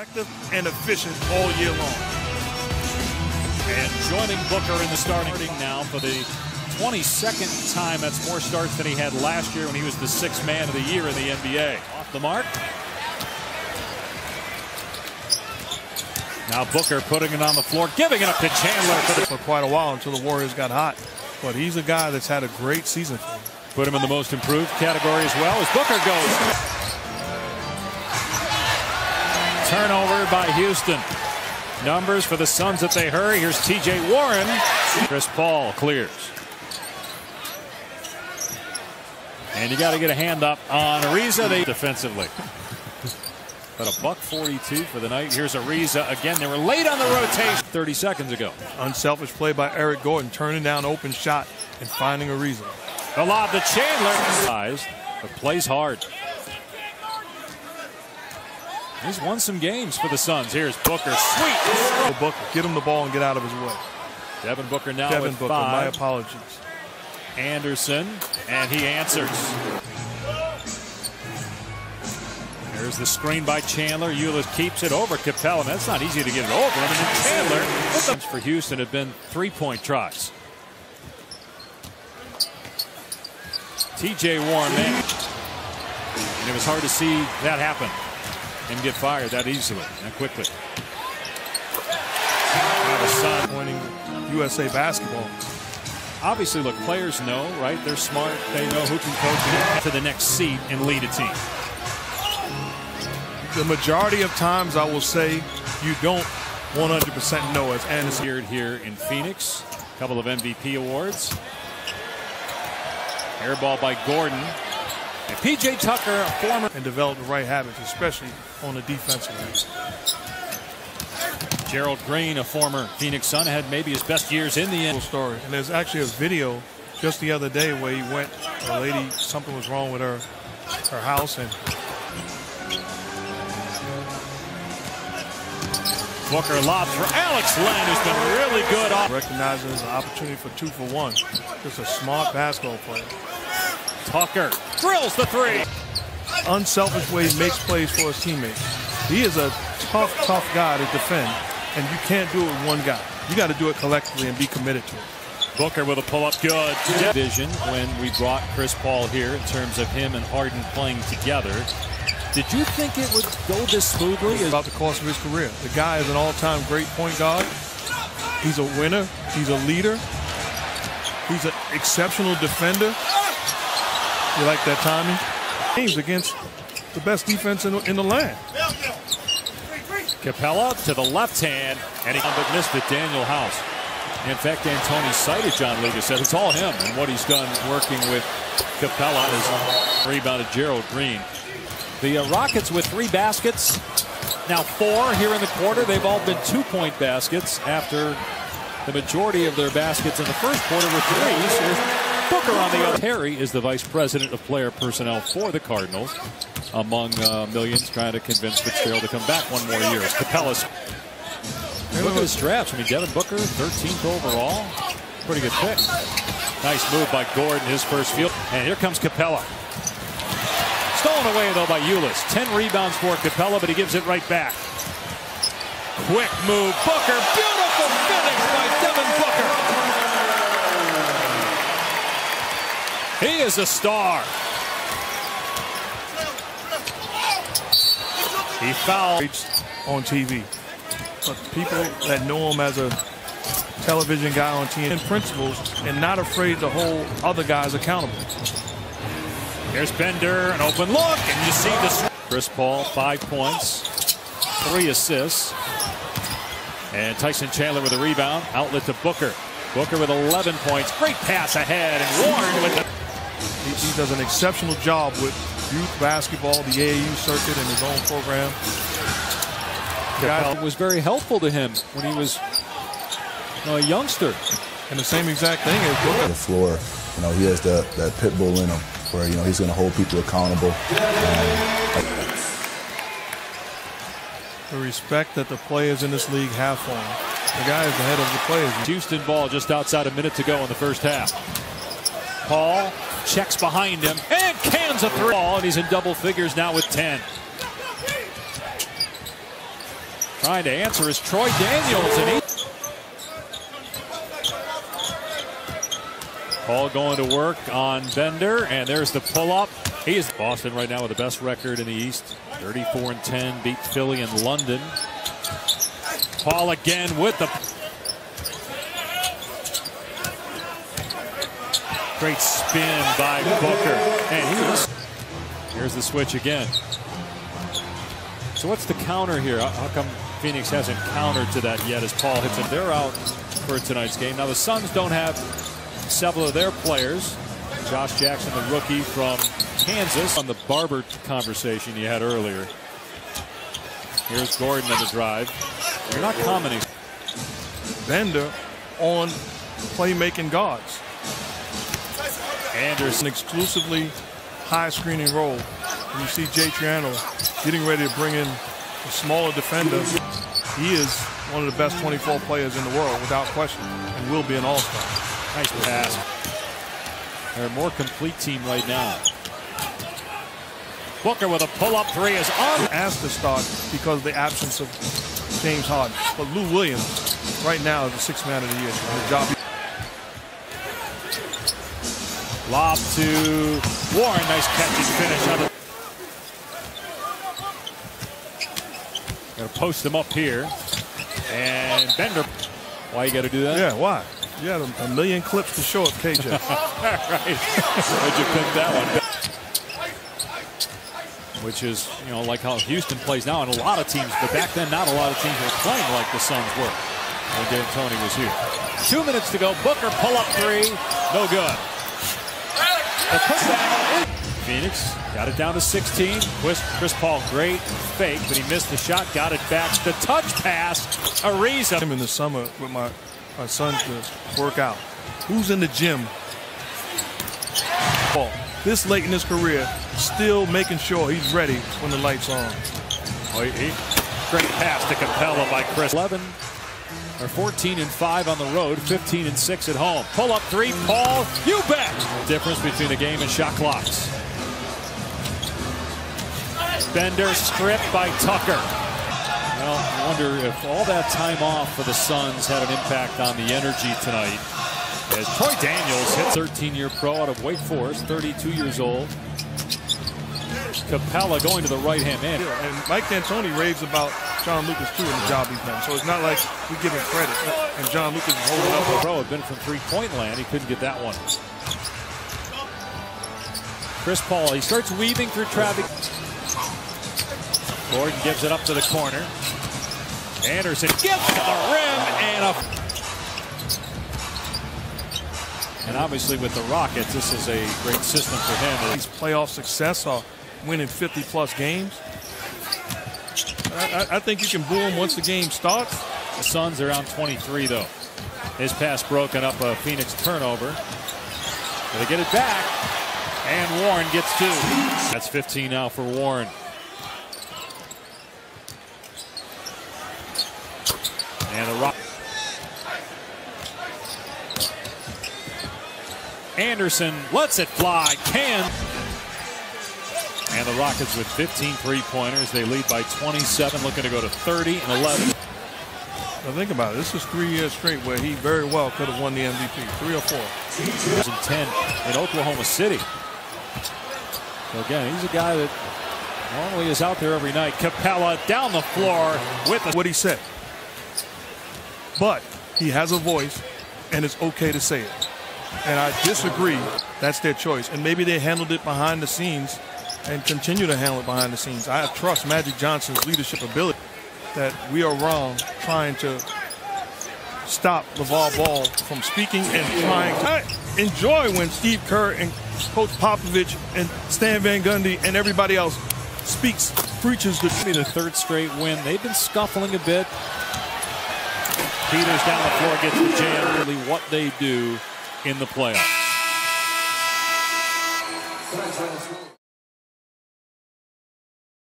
effective and efficient all year long. And joining Booker in the starting now for the 22nd time. That's more starts than he had last year when he was the 6th man of the year in the NBA. Off the mark. Now Booker putting it on the floor, giving it up to Chandler for quite a while until the Warriors got hot. But he's a guy that's had a great season for him. Put him in the most improved category as well as Booker goes. Turnover by Houston. Numbers for the Suns that they hurry. Here's T.J. Warren. Chris Paul clears. And you got to get a hand up on Ariza defensively. But a $142 for the night. Here's Ariza again. They were late on the rotation 30 seconds ago. Unselfish play by Eric Gordon, turning down open shot and finding Ariza. The lob to Chandler. But plays hard. He's won some games for the Suns. Here's Booker. Sweet. Booker, get him the ball and get out of his way. Devin Booker now Devin with Booker, 5. my apologies. Anderson, and he answers. There's the screen by Chandler. Ulis keeps it over Capella. That's not easy to get it over him. And then Chandler for Houston have been 3-point tries. T.J. Warren, man. And it was hard to see that happen and get fired that easily and quickly. Now the Sun pointing USA basketball. Obviously, look, players know, right? They're smart. They know who can coach to the next seat and lead a team. The majority of times, I will say, you don't 100% know, as Anderson. Here in Phoenix, a couple of MVP awards. Air ball by Gordon. And P.J. Tucker, a former. And develop the right habits, especially on the defensive end. Gerald Green, a former Phoenix Sun, had maybe his best years in the end. Story. And there's actually a video just the other day where he went, a lady, something was wrong with her house, and Booker lobs for Alex Len, who's been really good. Recognizing as an opportunity for 2 for 1. Just a smart basketball player. Tucker drills the 3. Unselfish way he makes plays for his teammates. He is a tough guy to defend, and you can't do it with one guy. You got to do it collectively and be committed to it. Booker with a pull-up, good. Vision when we brought Chris Paul here in terms of him and Harden playing together. Did you think it would go this smoothly? About the course of his career. The guy is an all-time great point guard. He's a winner. He's a leader. He's an exceptional defender. You like that timing? Games against the best defense in the land. Capella to the left hand, and he missed it. Daniel House. In fact, Antony cited John Lucas, said it's all him and what he's done working with Capella is rebounded Gerald Green. The Rockets with 3 baskets, now 4 here in the quarter. They've all been 2-point baskets after the majority of their baskets in the first quarter were 3s. Here's Booker on the other. Terry is the vice president of player personnel for the Cardinals, among millions trying to convince Fitzgerald to come back 1 more year. It's Capella's. Look at his drafts. I mean, Devin Booker, 13th overall. Pretty good pick. Nice move by Gordon, his first field. And here comes Capella. Stolen away, though, by Ulis. 10 rebounds for Capella, but he gives it right back. Quick move. Booker. Beautiful finish by Devin Booker. He is a star. He fouled on TV. But people that know him as a television guy on TV and principles and not afraid to hold other guys accountable. Here's Bender, an open look, and you see this. Chris Paul, 5 points, 3 assists. And Tyson Chandler with a rebound, outlet to Booker. Booker with 11 points, great pass ahead, and Warren with the... He does an exceptional job with youth basketball, the AAU circuit, and his own program. It was very helpful to him when he was a youngster. And the same exact thing as Booker. The floor, he has that pit bull in him where, he's going to hold people accountable. The respect that the players in this league have for him. The guy is the head of the players. Houston ball just outside a minute to go in the first half. Paul checks behind him and cans a 3. And he's in double figures now with 10. Trying to answer is Troy Daniels, and Paul going to work on Bender, and there's the pull-up. He is Boston right now with the best record in the East. 34-10, beat Philly and London. Paul again with the great spin by Booker. And here's the switch again. So what's the counter here? How come Phoenix hasn't countered to that yet as Paul hits him? They're out for tonight's game. Now the Suns don't have several of their players. Josh Jackson, the rookie from Kansas, on the Barber conversation you had earlier. Here's Gordon on the drive. You're not commenting. Bender on playmaking guards. Anderson Exclusively high screening role. And you see Jay Triano getting ready to bring in a smaller defender. He is one of the best 24 players in the world without question, and will be an all-star. Nice pass. They're a more complete team right now. Booker with a pull-up three is on. Asked to start because of the absence of James Harden. But Lou Williams right now is the sixth man of the year. The job. Lob to Warren. Nice catch and finish on the. Gonna post him up here. And Bender. Why you got to do that? Yeah, why? You had a million clips to show up, KJ. Right. Where'd you pick that one? Which is, you know, like how Houston plays now, and a lot of teams, but back then not a lot of teams were playing like the Suns were when D'Antoni was here. 2 minutes to go. Booker pull-up three. No good. The putback. Phoenix got it down to 16. Chris Paul, great fake, but he missed the shot. Got it back. The touch pass. Ariza. I'm in the summer with my son to work out. Who's in the gym? Paul. This late in his career, still making sure he's ready when the lights are on. Great pass to Capella by Chris. 14-5 on the road, 15-6 at home. Pull up three, Paul. You bet. Difference between the game and shot clocks. Bender stripped by Tucker. Well, I wonder if all that time off for the Suns had an impact on the energy tonight. As Troy Daniels hits 13-year pro out of Wake Forest, 32 years old. Capella going to the right-hand man. Yeah, and Mike D'Antoni raves about John Lucas, too, in the job he's done. So it's not like we give him credit. And John Lucas is holding up. Pro had been from three-point land. He couldn't get that one. Chris Paul, he starts weaving through traffic. Gordon gives it up to the corner. Anderson gets to the rim and And obviously with the Rockets, this is a great system for him. His playoff success are winning 50-plus games. I think you can boo him once the game starts. The Suns are on 23, though. His pass broken up a Phoenix turnover. They get it back, and Warren gets two. That's 15 now for Warren. And the Rockets. Anderson lets it fly, can. And the Rockets with 15 three-pointers. They lead by 27, looking to go to 30 and 11. Now think about it. This is 3 years straight where he very well could have won the MVP. 3 or 4. 2010 in Oklahoma City. So again, he's a guy that normally is out there every night. Capella down the floor with what he said. But he has a voice, and it's okay to say it. And I disagree. That's their choice. And maybe they handled it behind the scenes and continue to handle it behind the scenes. I trust Magic Johnson's leadership ability. That we are wrong trying to stop LeVar Ball from speaking and trying. I enjoy when Steve Kerr and Coach Popovich and Stan Van Gundy and everybody else preaches the third straight win. They've been scuffling a bit. Peters down the floor gets the jam. Really what they do in the playoffs.